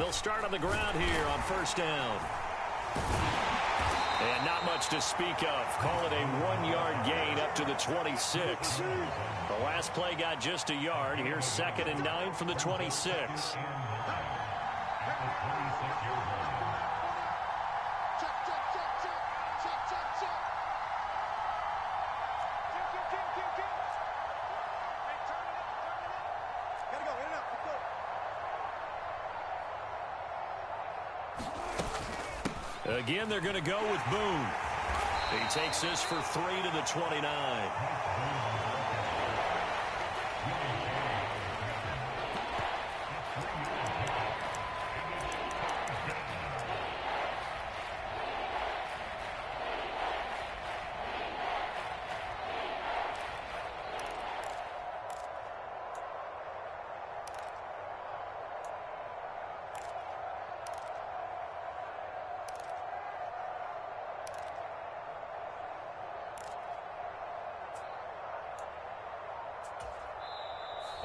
They'll start on the ground here on first down. And not much to speak of. Call it a 1-yard gain up to the 26. The last play got just a yard. Here's 2nd and 9 from the 26. Again, they're going to go with Boone. He takes this for 3 to the 29.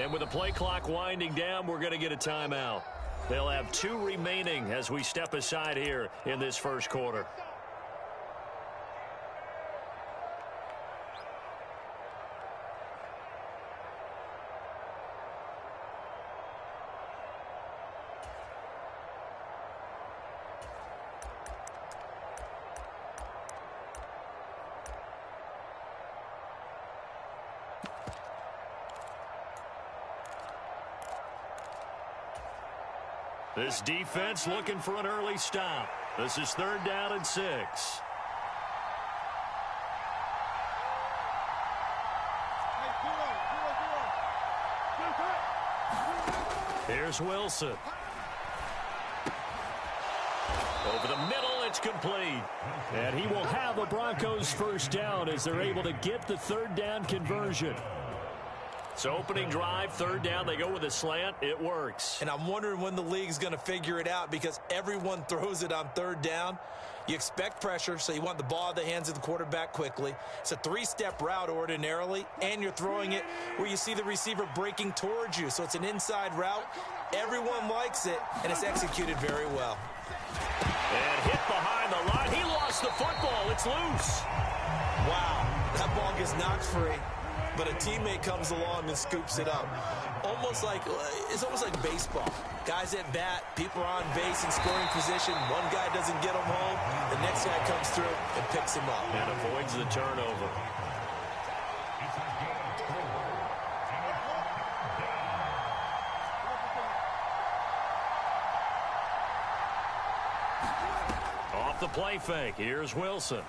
And with the play clock winding down, we're going to get a timeout. They'll have 2 remaining as we step aside here in this first quarter. This defense looking for an early stop. This is 3rd down and 6. Here's Wilson. Over the middle, it's complete. And he will have a Broncos first down as they're able to get the 3rd down conversion. So opening drive, 3rd down, they go with a slant. It works. And I'm wondering when the league's going to figure it out because everyone throws it on 3rd down. You expect pressure, so you want the ball in the hands of the quarterback quickly. It's a 3-step route ordinarily, and you're throwing it where you see the receiver breaking towards you. So it's an inside route. Everyone likes it, and it's executed very well. And hit behind the line. He lost the football. It's loose. Wow, that ball gets knocked free. But a teammate comes along and scoops it up. It's almost like baseball. Guys at bat, people are on base in scoring position. One guy doesn't get him home. The next guy comes through and picks him up. And avoids the turnover. Off the play fake. Here's Wilson.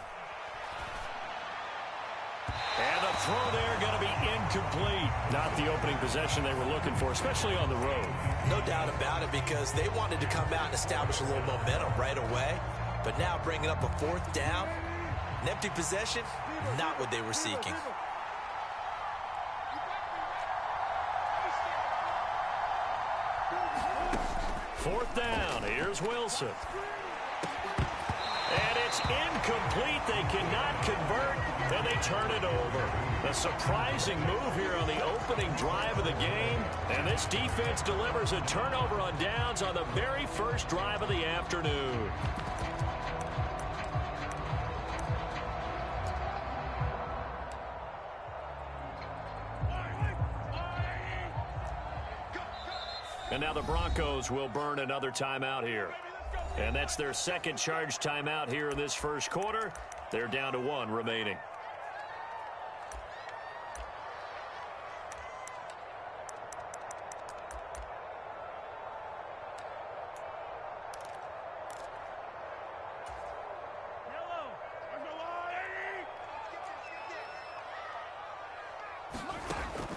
And the throw there going to be incomplete. Not the opening possession they were looking for, especially on the road. No doubt about it, because they wanted to come out and establish a little momentum right away. But now bringing up a 4th down, an empty possession, not what they were seeking. Fourth down. Here's Wilson. And it's incomplete. They cannot convert, and they turn it over. A surprising move here on the opening drive of the game. And this defense delivers a turnover on downs on the very first drive of the afternoon. And now the Broncos will burn another timeout here. And that's their second charge timeout here in this first quarter. They're down to 1 remaining.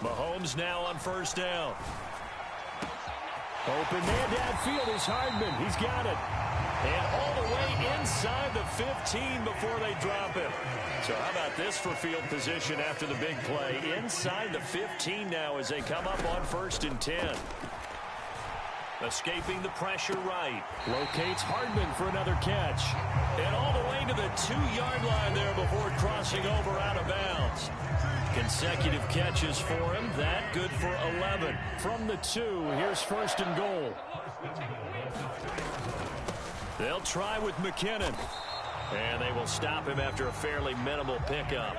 Mahomes now on first down. Open man downfield is Hardman. He's got it. And all the way inside the 15 before they drop him. So how about this for field position after the big play? Inside the 15 now as they come up on 1st and 10. Escaping the pressure right. Locates Hardman for another catch. And all the way to the 2-yard line there before crossing over out of bounds. Can consecutive catches for him. That good for 11. From the 2, here's 1st and goal. They'll try with McKinnon. And they will stop him after a fairly minimal pickup.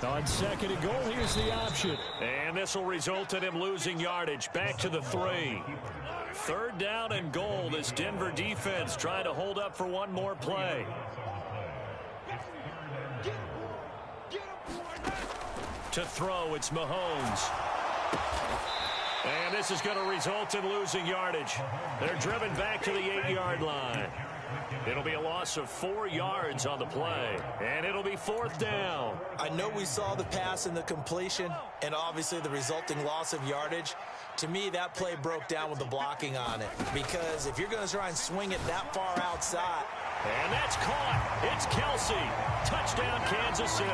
On 2nd and goal, here's the option. And this will result in him losing yardage. Back to the 3. 3rd down and goal. This Denver defense trying to hold up for one more play. To throw, it's Mahomes. And this is going to result in losing yardage. They're driven back to the 8-yard line. It'll be a loss of 4 yards on the play, and it'll be 4th down. I know we saw the pass and the completion, and obviously the resulting loss of yardage. To me, that play broke down with the blocking on it, because if you're going to try and swing it that far outside. And that's caught. It's Kelsey. Touchdown, Kansas City.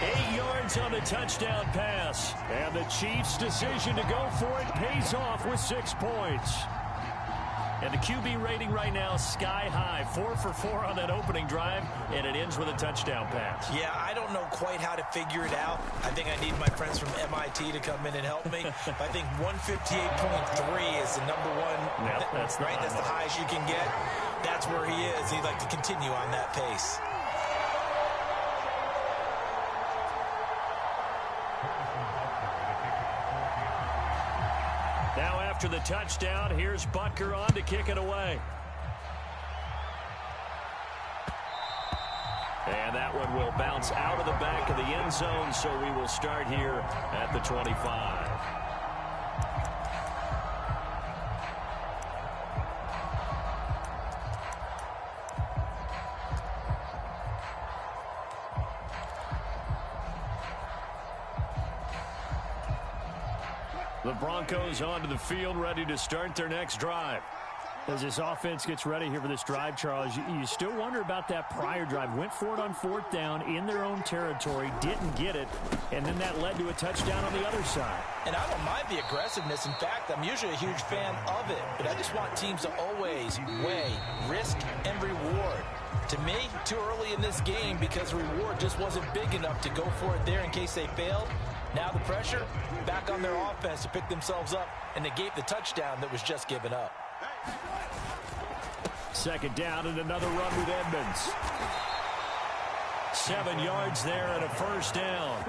8 yards on the touchdown pass. And the Chiefs' decision to go for it pays off with 6 points. And the QB rating right now is sky high. 4 for 4 on that opening drive, and it ends with a touchdown pass. Yeah, I don't know quite how to figure it out. I think I need my friends from MIT to come in and help me. I think 158.3 is the number one. Yep, that's the highest you can get. That's where he is. He'd like to continue on that pace. Now after the touchdown, here's Butker on to kick it away. And that one will bounce out of the back of the end zone, so we will start here at the 25. The Broncos onto the field, ready to start their next drive. As this offense gets ready here for this drive, Charles, you still wonder about that prior drive. Went for it on 4th down in their own territory, didn't get it, and then that led to a touchdown on the other side. And I don't mind the aggressiveness. In fact, I'm usually a huge fan of it, but I just want teams to always weigh risk and reward. To me, too early in this game because the reward just wasn't big enough to go for it there in case they failed. Now the pressure back on their offense to pick themselves up and negate the touchdown that was just given up. 2nd down and another run with Edmonds. 7 yards there and a 1st down.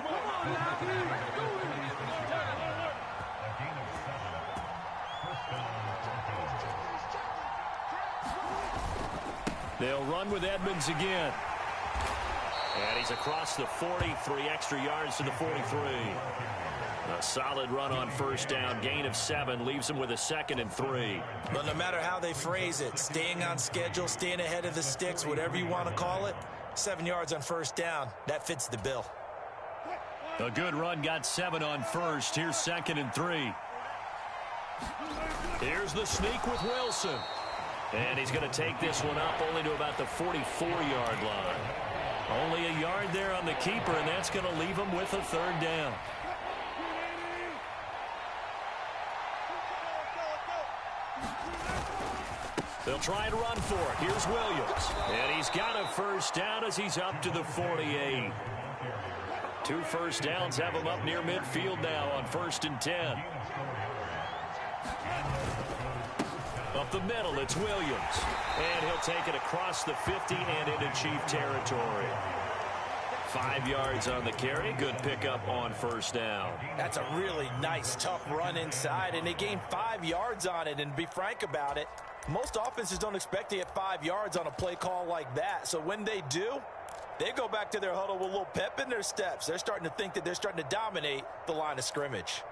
They'll run with Edmonds again. And he's across the 40, 3 extra yards to the 43. A solid run on 1st down, gain of 7, leaves him with a 2nd and 3. But no matter how they phrase it, staying on schedule, staying ahead of the sticks, whatever you want to call it, 7 yards on 1st down, that fits the bill. A good run, got 7 on 1st. Here's 2nd and 3. Here's the sneak with Wilson. And he's going to take this one up only to about the 44-yard line. Only a yard there on the keeper, and that's going to leave him with a 3rd down. They'll try and run for it. Here's Williams. And he's got a 1st down as he's up to the 48. 2 1st downs have him up near midfield now on 1st and 10. Up the middle, it's Williams. And he'll take it across the 50 and into Chief territory. 5 yards on the carry. Good pickup on 1st down. That's a really nice, tough run inside, and they gained 5 yards on it. And to be frank about it, most offenses don't expect to get 5 yards on a play call like that. So when they do, they go back to their huddle with a little pep in their steps. They're starting to think that they're starting to dominate the line of scrimmage.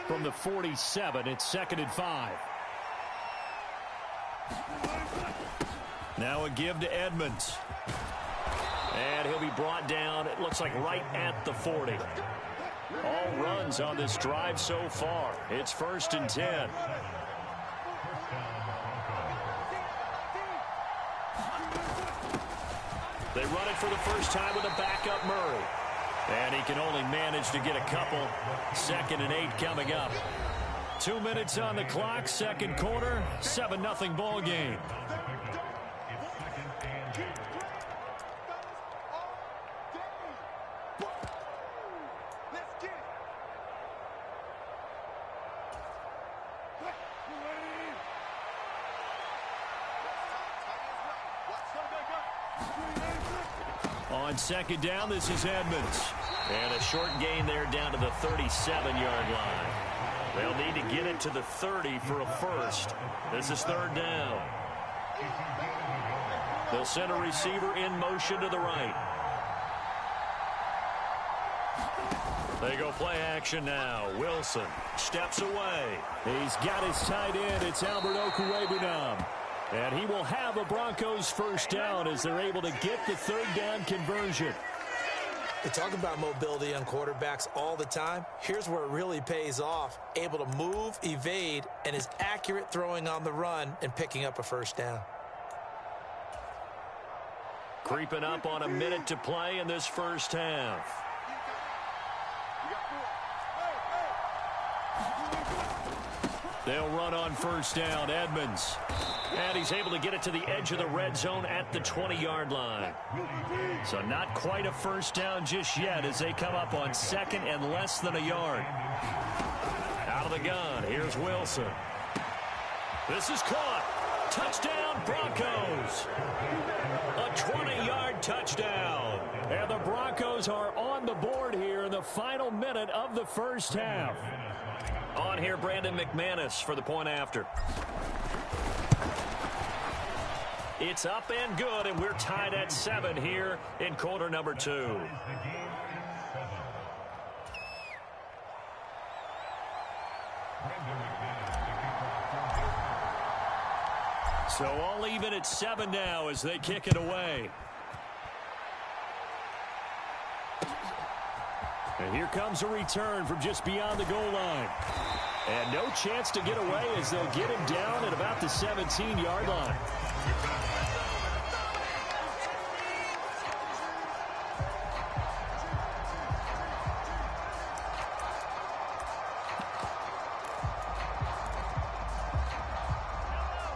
From the 47, it's 2nd and 5. Now a give to Edmonds. And he'll be brought down, it looks like right at the 40. All runs on this drive so far. It's 1st and 10. They run it for the first time with a backup Murray. And he can only manage to get a couple. 2nd and 8 coming up. 2 minutes on the clock, second quarter, 7-0 ball game. On second down, this is Edmonds. And a short gain there down to the 37-yard line. They'll need to get it to the 30 for a first. This is 3rd down. They'll send a receiver in motion to the right. They go play action now. Wilson steps away. He's got his tight end. It's Albert Okwuegbunam. And he will have a Broncos first down as they're able to get the 3rd down conversion. We talk about mobility on quarterbacks all the time. Here's where it really pays off. Able to move, evade, and is accurate throwing on the run and picking up a first down. Creeping up on a minute to play in this first half. They'll run on first down. Edmonds. And he's able to get it to the edge of the red zone at the 20-yard line. So not quite a first down just yet as they come up on 2nd and less than a yard. Out of the gun, here's Wilson. This is caught. Touchdown, Broncos. A 20-yard touchdown. And the Broncos are on the board here in the final minute of the first half. On here, Brandon McManus for the point after. It's up and good, and we're tied at 7 here in quarter number 2. So all even at 7 now as they kick it away. And here comes a return from just beyond the goal line. And no chance to get away as they'll get him down at about the 17-yard line.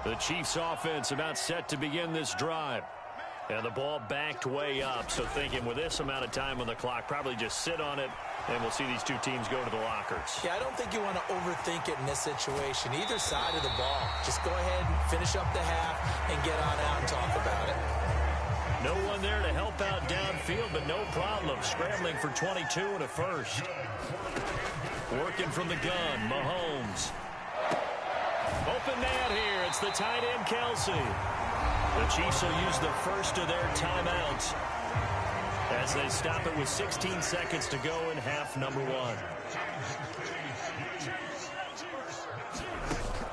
The Chiefs offense about set to begin this drive. And the ball backed way up, so thinking with this amount of time on the clock, probably just sit on it, and we'll see these two teams go to the lockers. Yeah, I don't think you want to overthink it in this situation. Either side of the ball. Just go ahead and finish up the half and get on out and talk about it. No one there to help out downfield, but no problem. Scrambling for 22 and a first. Working from the gun, Mahomes. Open man here. It's the tight end, Kelsey. The Chiefs will use the first of their timeouts as they stop it with 16 seconds to go in half number 1.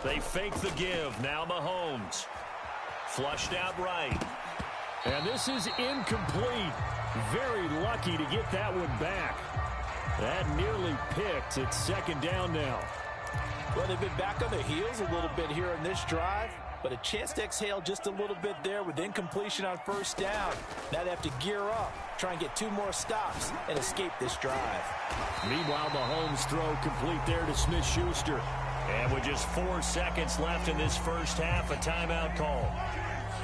They fake the give. Now Mahomes. Flushed out right. And this is incomplete. Very lucky to get that one back. That nearly picked. It's 2nd down now. Well, they've been back on their heels a little bit here in this drive, but a chance to exhale just a little bit there with incompletion on first down. Now they have to gear up, try and get 2 more stops and escape this drive. Meanwhile, Mahomes' throw complete there to Smith-Schuster. And with just 4 seconds left in this first half, a timeout call.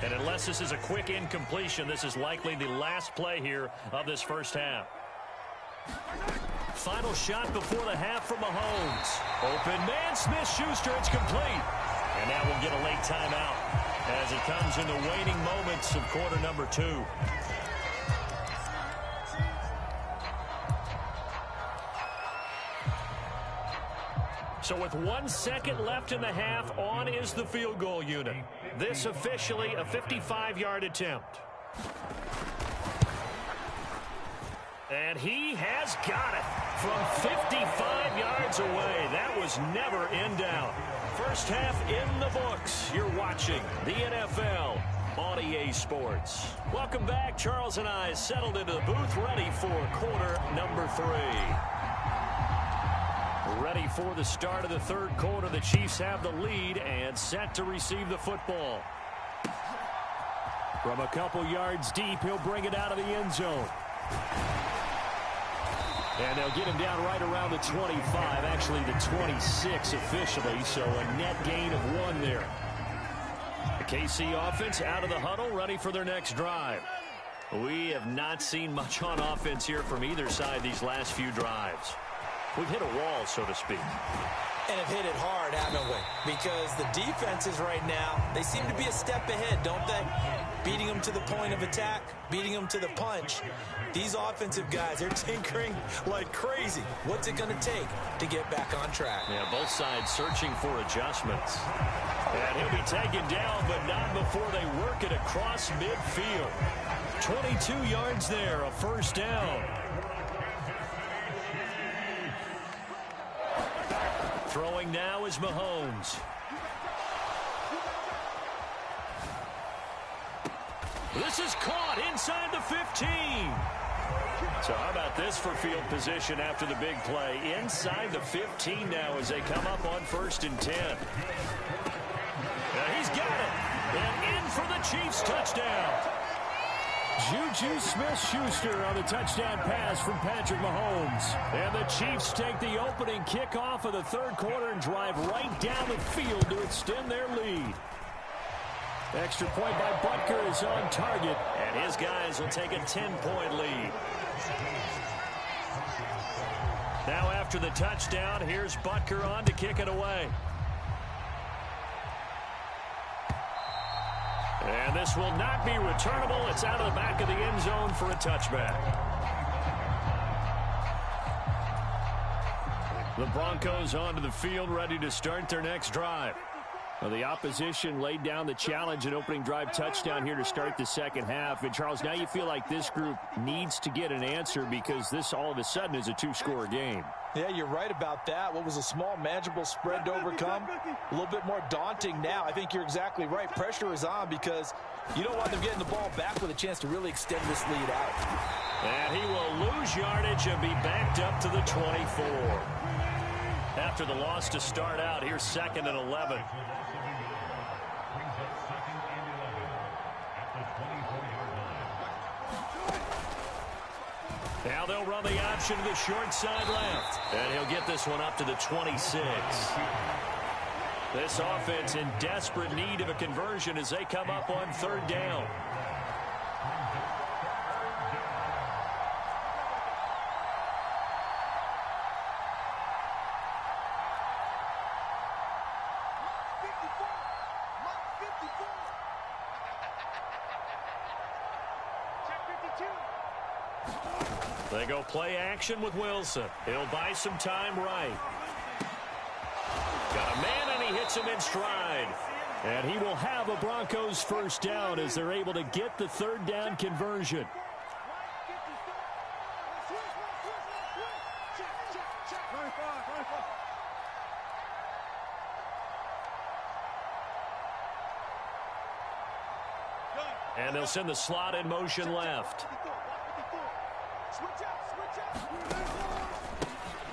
And unless this is a quick incompletion, this is likely the last play here of this first half. Final shot before the half from Mahomes. Open man, Smith-Schuster, it's complete. And now we'll get a late timeout as it comes in the waning moments of quarter number 2. So with 1 second left in the half, on is the field goal unit. This officially a 55-yard attempt. And he has got it from 55 yards away. That was never in doubt. First half in the books. You're watching the NFL on EA Sports. Welcome back. Charles and I settled into the booth, ready for quarter number 3. Ready for the start of the third quarter. The Chiefs have the lead and set to receive the football. From a couple yards deep, he'll bring it out of the end zone. And they'll get him down right around the 25, actually the 26 officially, so a net gain of 1 there. The KC offense out of the huddle, ready for their next drive. We have not seen much on offense here from either side these last few drives. We've hit a wall, so to speak. And have hit it hard, haven't we? Because the defenses right now, they seem to be a step ahead, don't they? Beating them to the point of attack, beating them to the punch. These offensive guys, they're tinkering like crazy. What's it going to take to get back on track? Yeah, both sides searching for adjustments. And he'll be taken down, but not before they work it across midfield. 22 yards there, a first down. Throwing now is Mahomes. This is caught inside the 15. So how about this for field position after the big play? Inside the 15 now as they come up on 1st and 10. He's got it. And in for the Chiefs touchdown. Juju Smith-Schuster on the touchdown pass from Patrick Mahomes. And the Chiefs take the opening kickoff of the 3rd quarter and drive right down the field to extend their lead. Extra point by Butker is on target. And his guys will take a 10-point lead. Now after the touchdown, here's Butker on to kick it away. And this will not be returnable. It's out of the back of the end zone for a touchback. The Broncos onto the field, ready to start their next drive. Well, the opposition laid down the challenge and opening drive touchdown here to start the second half. And, Charles, now you feel like this group needs to get an answer because this all of a sudden is a 2-score game. Yeah, you're right about that. What was a small, manageable spread to overcome? A little bit more daunting now. I think you're exactly right. Pressure is on because you don't want them getting the ball back with a chance to really extend this lead out. And he will lose yardage and be backed up to the 24. After the loss to start out, here's 2nd and 11. Now they'll run the option to the short side left. And he'll get this one up to the 26. This offense in desperate need of a conversion as they come up on 3rd down. They go play action with Wilson. He'll buy some time right. Got a man, and he hits him in stride. And he will have a Broncos first down as they're able to get the 3rd down conversion. And they'll send the slot in motion left.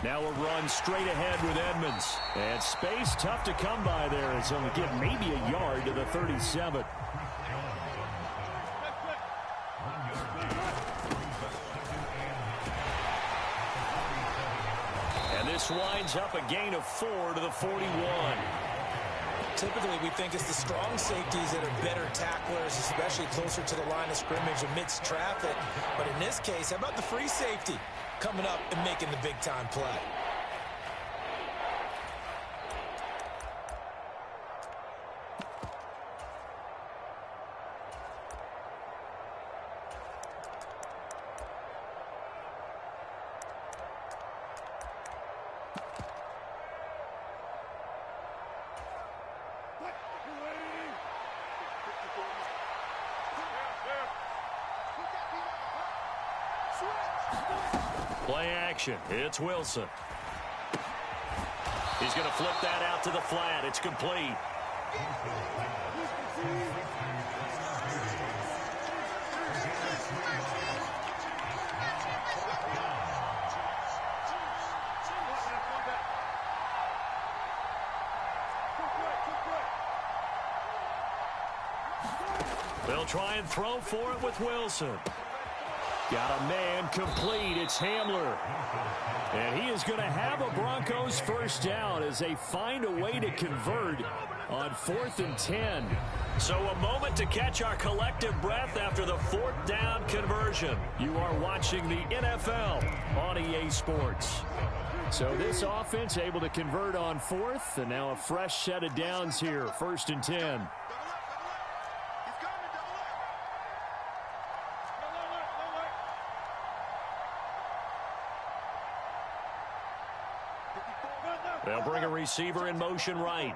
Now a run straight ahead with Edmonds. And space tough to come by there as he'll get maybe a yard to the 37. And this winds up a gain of 4 to the 41. Typically, we think it's the strong safeties that are better tacklers, especially closer to the line of scrimmage amidst traffic. But in this case, how about the free safety coming up and making the big-time play? Play action. It's Wilson. He's going to flip that out to the flat. It's complete. They'll try and throw for it with Wilson. Got a man complete. It's Hamler. And he is going to have a Broncos first down as they find a way to convert on 4th and 10. So a moment to catch our collective breath after the 4th down conversion. You are watching the NFL on EA Sports. So this offense able to convert on 4th, and now a fresh set of downs here, 1st and 10. They'll bring a receiver in motion right.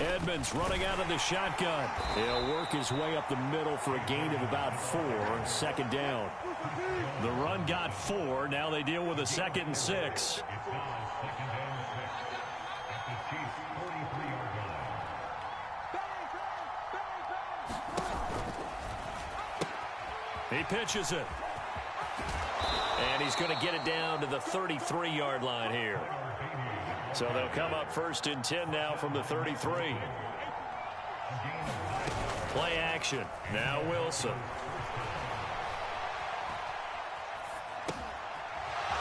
Edmonds running out of the shotgun. He'll work his way up the middle for a gain of about 4, 2nd down. The run got 4. Now they deal with a 2nd and 6. He pitches it. And he's going to get it down to the 33-yard line here. So they'll come up 1st and 10 now from the 33. Play action. Now Wilson.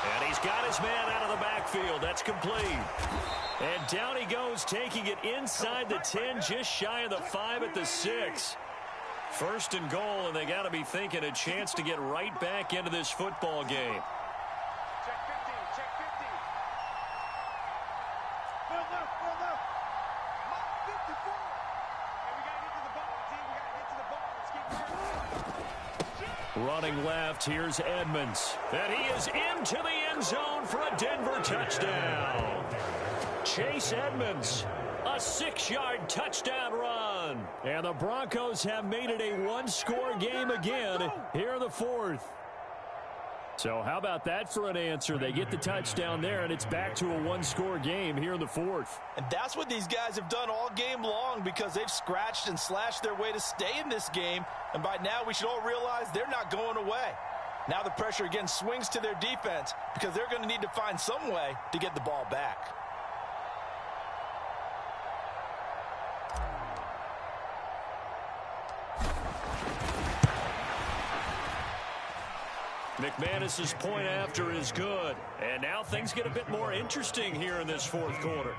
And he's got his man out of the backfield. That's complete. And down he goes, taking it inside the 10, just shy of the 5 at the 6. 1st and goal, and they got to be thinking a chance to get right back into this football game. Check 50, check 50. Well, 54. Hey, we got to get to the ball, team. We got to get to the ball. Let's keep Running left, here's Edmonds. And he is into the end zone for a Denver touchdown. Chase Edmonds. A 6-yard touchdown run. And the Broncos have made it a one-score game again here in the 4th. So how about that for an answer? They get the touchdown there, and it's back to a one-score game here in the 4th. And that's what these guys have done all game long because they've scratched and slashed their way to stay in this game. And by now we should all realize they're not going away. Now the pressure again swings to their defense because they're going to need to find some way to get the ball back. McManus's point after is good. And now things get a bit more interesting here in this 4th quarter.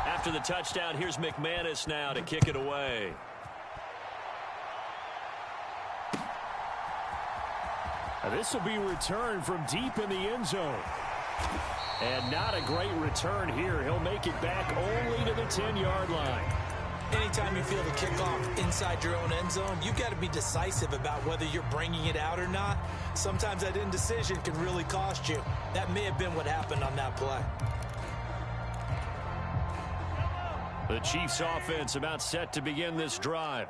After the touchdown, here's McManus now to kick it away. This will be returned from deep in the end zone. And not a great return here. He'll make it back only to the 10-yard line. Anytime you feel the kickoff inside your own end zone, you've got to be decisive about whether you're bringing it out or not. Sometimes that indecision can really cost you. That may have been what happened on that play. The Chiefs offense about set to begin this drive.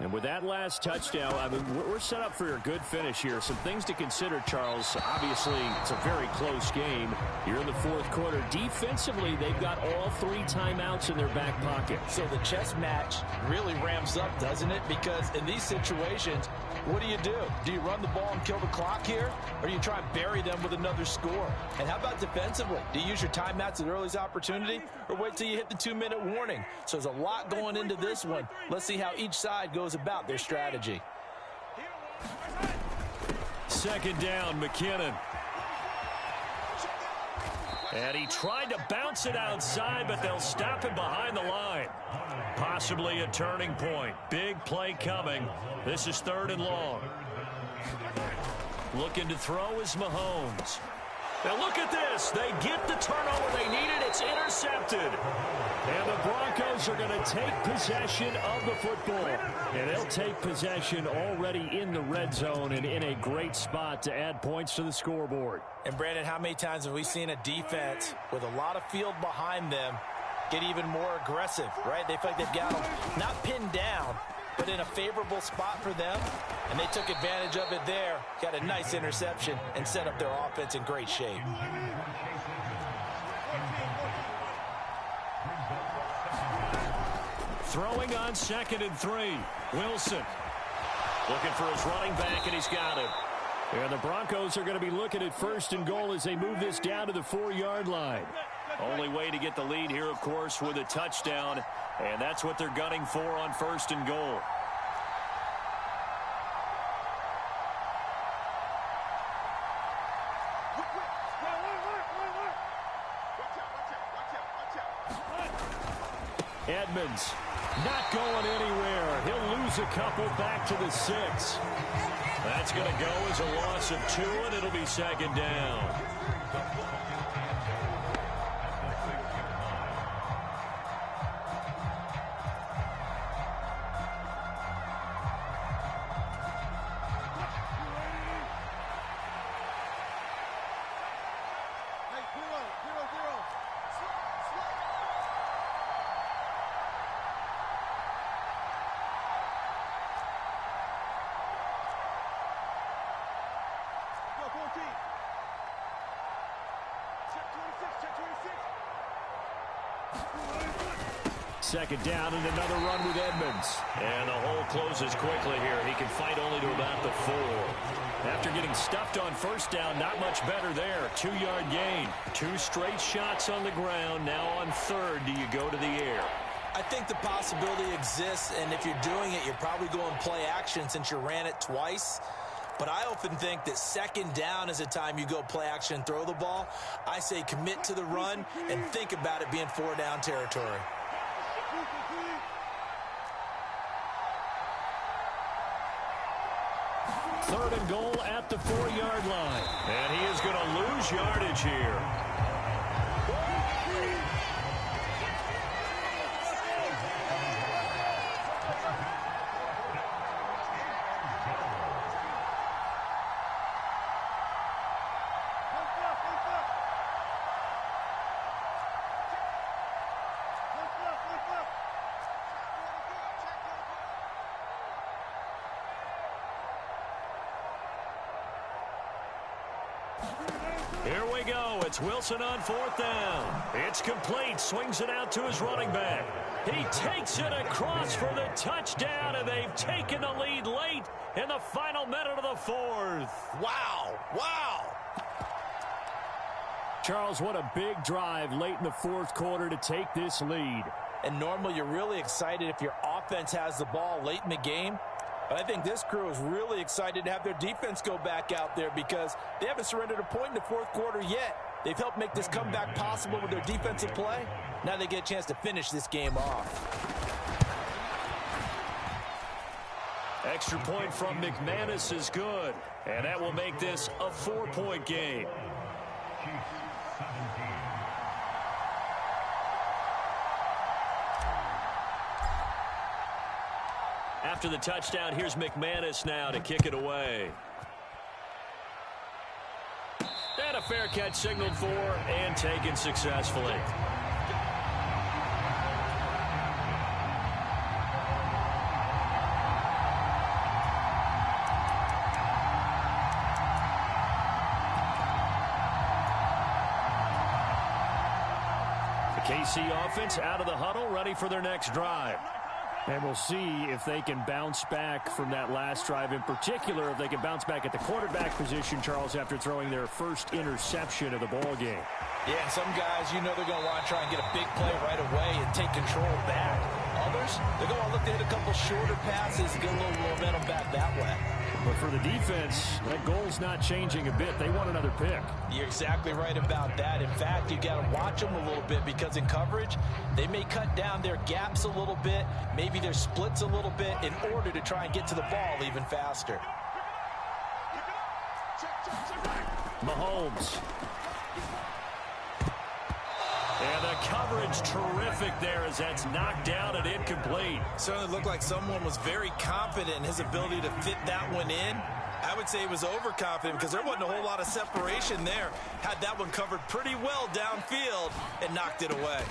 And with that last touchdown, I mean, we're set up for a good finish here. Some things to consider, Charles. Obviously, it's a very close game. You're in the 4th quarter. Defensively, they've got all 3 timeouts in their back pocket. So the chess match really ramps up, doesn't it? Because in these situations, what do? Do you run the ball and kill the clock here? Or do you try and bury them with another score? And how about defensively? Do you use your timeouts at earliest opportunity? Or wait till you hit the 2-minute warning? So there's a lot going into this one. Let's see how each side goes about their strategy. 2nd down, McKinnon. And he tried to bounce it outside, but they'll stop him behind the line. Possibly a turning point. Big play coming. This is 3rd and long. Looking to throw is Mahomes. Now look at this. They get the turnover they needed. It's intercepted. And the Broncos are going to take possession of the football. And they'll take possession already in the red zone and in a great spot to add points to the scoreboard. And Brandon, how many times have we seen a defense with a lot of field behind them get even more aggressive, right? They feel like they've got them not pinned down, but in a favorable spot for them, and they took advantage of it there, got a nice interception, and set up their offense in great shape. Throwing on 2nd and 3. Wilson. Looking for his running back, and he's got him. And the Broncos are going to be looking at 1st and goal as they move this down to the 4-yard line. Only way to get the lead here, of course, with a touchdown. And that's what they're gunning for on 1st and goal. Edmonds not going anywhere. He'll lose a couple back to the 6. That's going to go as a loss of 2, and it'll be 2nd down. Second down and another run with Edmonds. And the hole closes quickly here. He can fight only to about the 4. After getting stuffed on 1st down, not much better there. 2-yard gain. 2 straight shots on the ground. Now on 3rd, do you go to the air? I think the possibility exists, and if you're doing it, you're probably going play action since you ran it twice. But I often think that 2nd down is a time you go play action and throw the ball. I say commit to the run and think about it being 4-down territory. Third and goal at the 4-yard line. And he is going to lose yardage here. Here we go. It's Wilson on 4th down. It's complete. Swings it out to his running back. He takes it across for the touchdown, and they've taken the lead late in the final minute of the 4th. Wow. Wow. Charles, what a big drive late in the 4th quarter to take this lead. And normally you're really excited if your offense has the ball late in the game. But I think this crew is really excited to have their defense go back out there because they haven't surrendered a point in the 4th quarter yet. They've helped make this comeback possible with their defensive play. Now they get a chance to finish this game off. Extra point from McManus is good. And that will make this a 4-point game. After the touchdown, here's McManus now to kick it away. And a fair catch signaled for and taken successfully. The KC offense out of the huddle, ready for their next drive. And we'll see if they can bounce back from that last drive. In particular, if they can bounce back at the quarterback position, Charles, after throwing their first interception of the ball game. Yeah, some guys, you know they're going to want to try and get a big play right away and take control back. Others, they're going to look to hit a couple shorter passes and get a little momentum back that way. But for the defense, that goal's not changing a bit. They want another pick. You're exactly right about that. In fact, you got to watch them a little bit because in coverage, they may cut down their gaps a little bit, maybe their splits a little bit in order to try and get to the ball even faster. Mahomes. And the coverage terrific there as that's knocked down and incomplete. Certainly looked like someone was very confident in his ability to fit that one in. I would say he was overconfident because there wasn't a whole lot of separation there. Had that one covered pretty well downfield and knocked it away.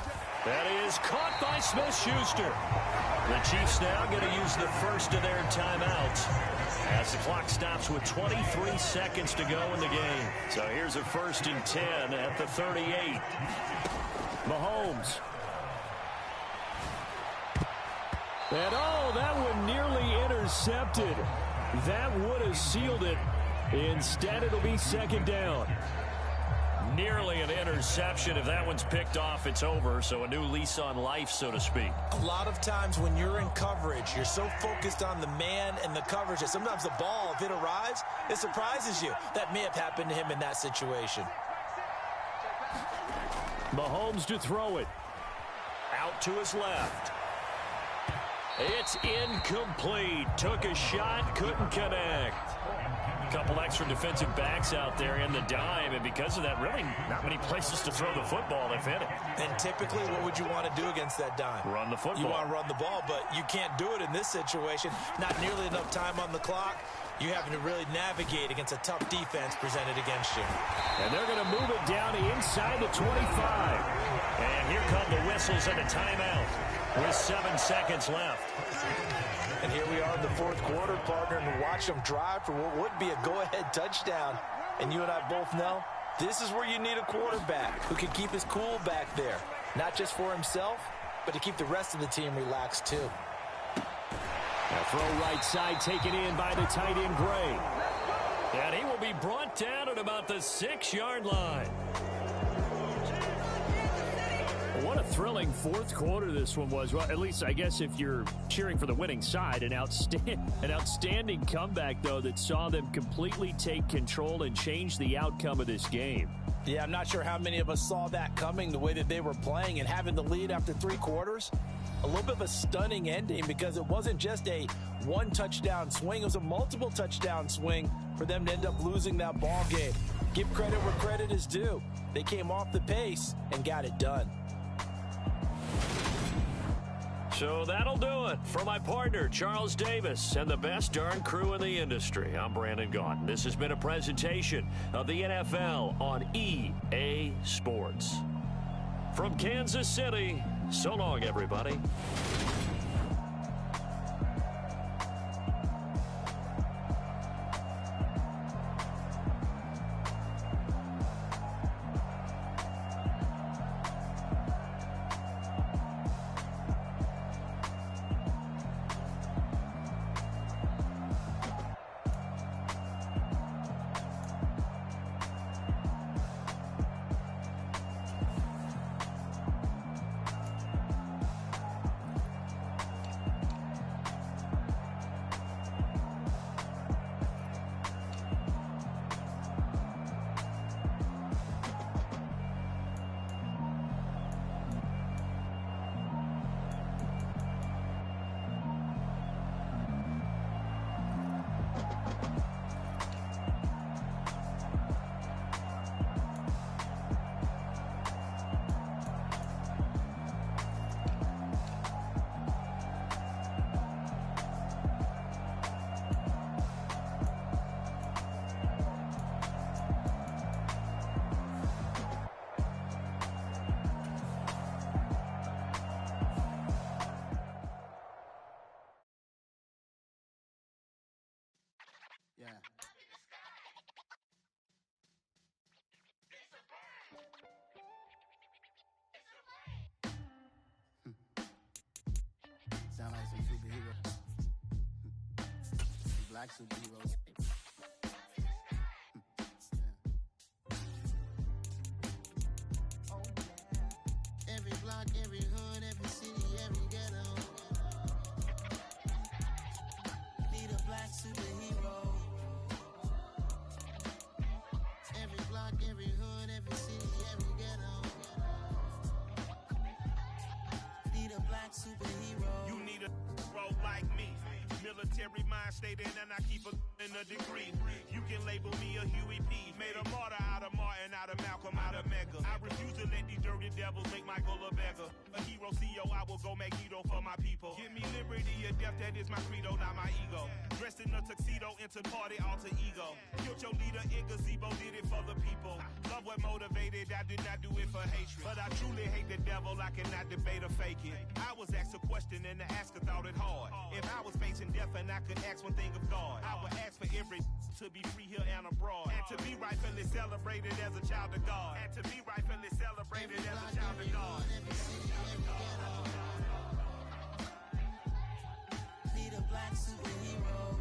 That is caught by Smith-Schuster. The Chiefs now going to use the first of their timeouts as the clock stops with 23 seconds to go in the game. So here's a 1st and 10 at the 38. Mahomes. And oh, that one nearly intercepted. That would have sealed it. Instead, it'll be second down. Nearly an interception. If that one's picked off, it's over. So a new lease on life, so to speak. A lot of times when you're in coverage, you're so focused on the man and the coverage that sometimes the ball, if it arrives, it surprises you. That may have happened to him in that situation. Mahomes to throw it. Out to his left. It's incomplete. Took a shot, couldn't connect. Couple extra defensive backs out there in the dime, and because of that, really not many places to throw the football if any. And typically, what would you want to do against that dime? Run the football. You want to run the ball, but you can't do it in this situation. Not nearly enough time on the clock. You're having to really navigate against a tough defense presented against you. And they're going to move it down inside the 25. And here come the whistles and a timeout with 7 seconds left. And here we are in the fourth quarter, partner, and watch them drive for what would be a go-ahead touchdown. And you and I both know this is where you need a quarterback who can keep his cool back there. Not just for himself, but to keep the rest of the team relaxed too. A throw right side taken in by the tight end Gray. And he will be brought down at about the 6-yard line. What a thrilling fourth quarter this one was. Well, at least I guess if you're cheering for the winning side, an outstanding comeback, though, that saw them completely take control and change the outcome of this game. Yeah, I'm not sure how many of us saw that coming, the way that they were playing and having the lead after 3 quarters. A little bit of a stunning ending because it wasn't just a one-touchdown swing. It was a multiple touchdown swing for them to end up losing that ball game. Give credit where credit is due. They came off the pace and got it done. So that'll do it. For my partner, Charles Davis, and the best darn crew in the industry, I'm Brandon Gaudin. This has been a presentation of the NFL on EA Sports. From Kansas City, so long, everybody. Yeah. Sound like some superheroes. Some black superheroes. Every block, every hood, every city, every ghetto. Need a black superhero. Every block, every hood, every city, every ghetto. Need a black superhero. You need a hero like me. Military mind state and I keep a in a degree. You can label me a Huey P. Made a martyr out of Martin, out of Malcolm, out of Mega. I refuse to let these dirty devils make Michael a beggar. A hero CEO, I will go Magneto for my people. Give me liberty or death, that is my credo, not my ego. Dressed in a tuxedo, into party, alter ego. Killed your leader in gazebo, did it for the people. Love what motivated, I did not do it for hatred. But I truly hate the devil, I cannot debate or fake it. I was asked a question and the asker thought it hard. If I was facing death and I could ask one thing of God, I would ask for every to be free here and abroad. And to be rightfully celebrated as a child of God. And to be rightfully celebrated as a child of God. Need a black superhero.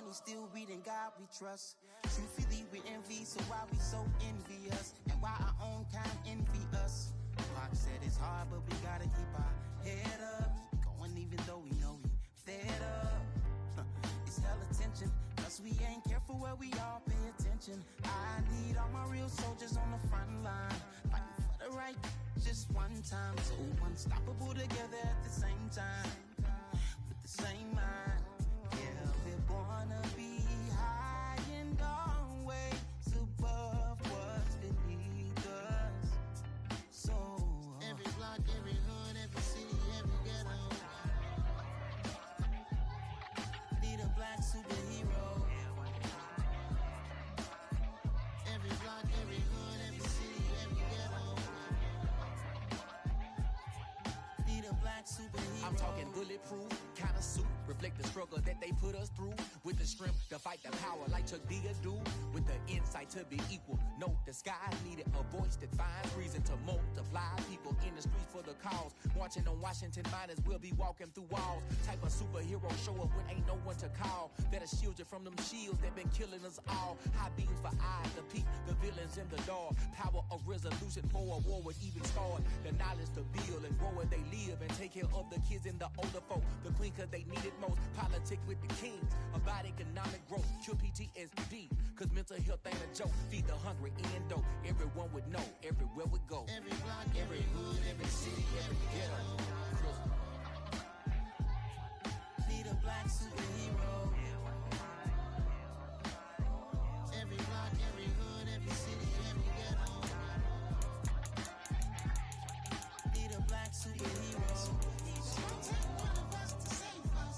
money, still reading God we trust. Truthfully we envy, so why we so envious? And why our own kind envy us? Pac said it's hard, but we gotta keep our head up. Going even though we know we fed up. It's hella tension, cause we ain't careful where we all pay attention. I need all my real soldiers on the front line, fighting for the right just one time. So unstoppable together at the same time, with the same mind. Yeah, we're born to be high and always above what's beneath us. So every block, every hood, every city, every ghetto need a black superhero. Every block, every hood, every city, every ghetto Need a black superhero. I'm talking bulletproof kind of suit, reflect the struggle that they put us through. With the strength to fight the power like Chuck D do. With the insight to be equal. Note the skies needed a voice that finds reason to multiply. People in the streets for the cause. Marching on Washington miners will be walking through walls. Type of superhero show up when ain't no one to call. That'll shield you from them shields that been killing us all. High beams for eyes to peep the villains in the dark. Power of resolution for a war would even start. The knowledge to build and grow where they live and take care of the kids and the older folk. The queen cause they need it most. Politic with the kings about economic growth. Cure PTSD cause mental health ain't a joke. Feed the hungry and dope. Everyone would know everywhere we go. Every block, every hood, every city, every ghetto. Need a black superhero. Every block, every hood, every city, every ghetto Need a black superhero. It's gonna take one of us to save us.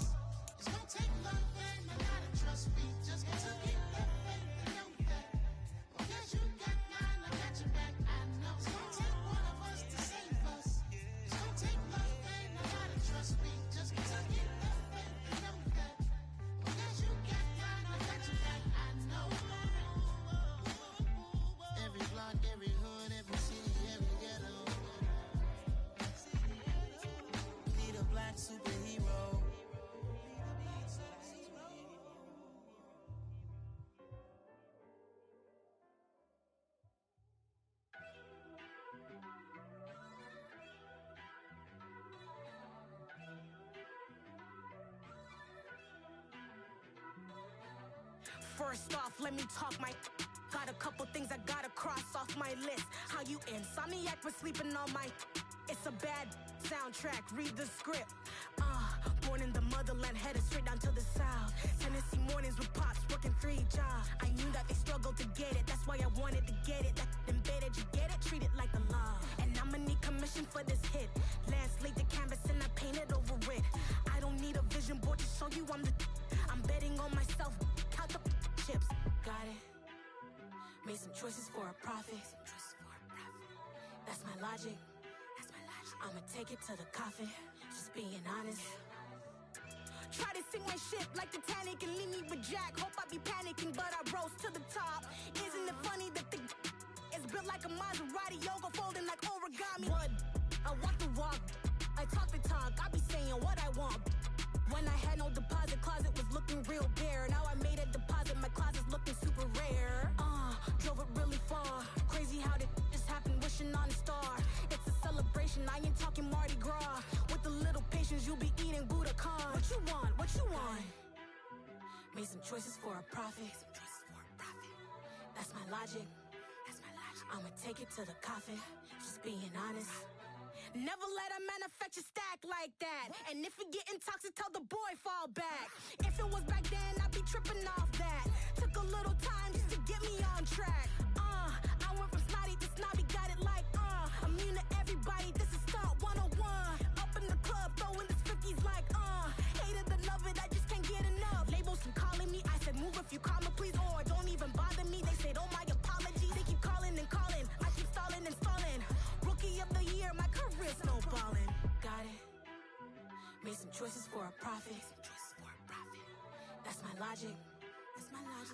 It's gonna take love and a lot of trust. We just got to get that faith and know that. Because you got mine, I got your back, I know. It's gonna take one of us to save us. It's gonna take love and a lot of trust. We just got to get that faith and know that. Because you got mine, I got your back, I know. Every block, every hood, every city, every ghetto. Need a black superhero. First off, let me talk my. Got a couple things I gotta cross off my list. How you insomniac for sleeping on my. It's a bad soundtrack, read the script. Born in the motherland, headed straight down to the south. Tennessee mornings with pops, working 3 jobs. I knew that they struggled to get it, that's why I wanted to get it. That embedded, you get it, treat it like a law. And I'ma need commission for this hit. Lance laid the canvas and I painted over it. I don't need a vision board to show you I'm the. I'm betting on myself, count the chips. Got it. Made some choices for a profit. That's my logic. I'ma take it to the coffin. Just being honest. Try to sink my ship like Titanic and leave me with Jack. Hope I be panicking, but I rose to the top. Isn't it funny that the is built like a Maserati, yoga folding like origami? What? I walk the walk. I talk the talk. I be saying what I want. When I had no deposit, closet was looking real bare. Now I made a deposit, my closet's looking super rare. Drove it really far. Crazy how did this happen, wishing on a star. It's a celebration, I ain't talking Mardi Gras. With a little patience, you'll be eating Budokan. What you want? What you want? Made some choices for a profit. That's my logic. I'ma take it to the coffin. Just being honest. Never let a manufacture stack like that. And if it getting toxic, tell the boy fall back. If it was back then, I'd be tripping off that. Took a little time just to get me on track. I went from snotty to snobby, got it like immune to everybody, this is stunt 101. Up in the club, throwing this 50s like hate it or love it, I just can't get enough. Labels keep calling me, I said move if you call me please, or don't even bother me. They said oh my apologies, they keep calling and calling. I keep stalling and stalling. Rookie of the year, my career snowballing. Got it. Made some choices for a profit. That's my logic.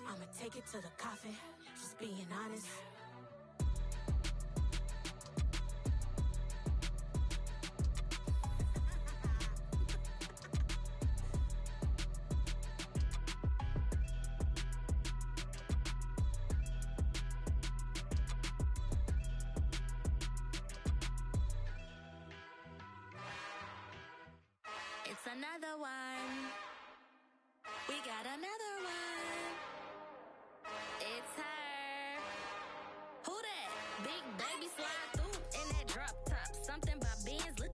I'ma take it to the coffin. Just being honest. It's another one. We got another one. It's her. Who that? Big baby slide through in that drop top. Something about Benz look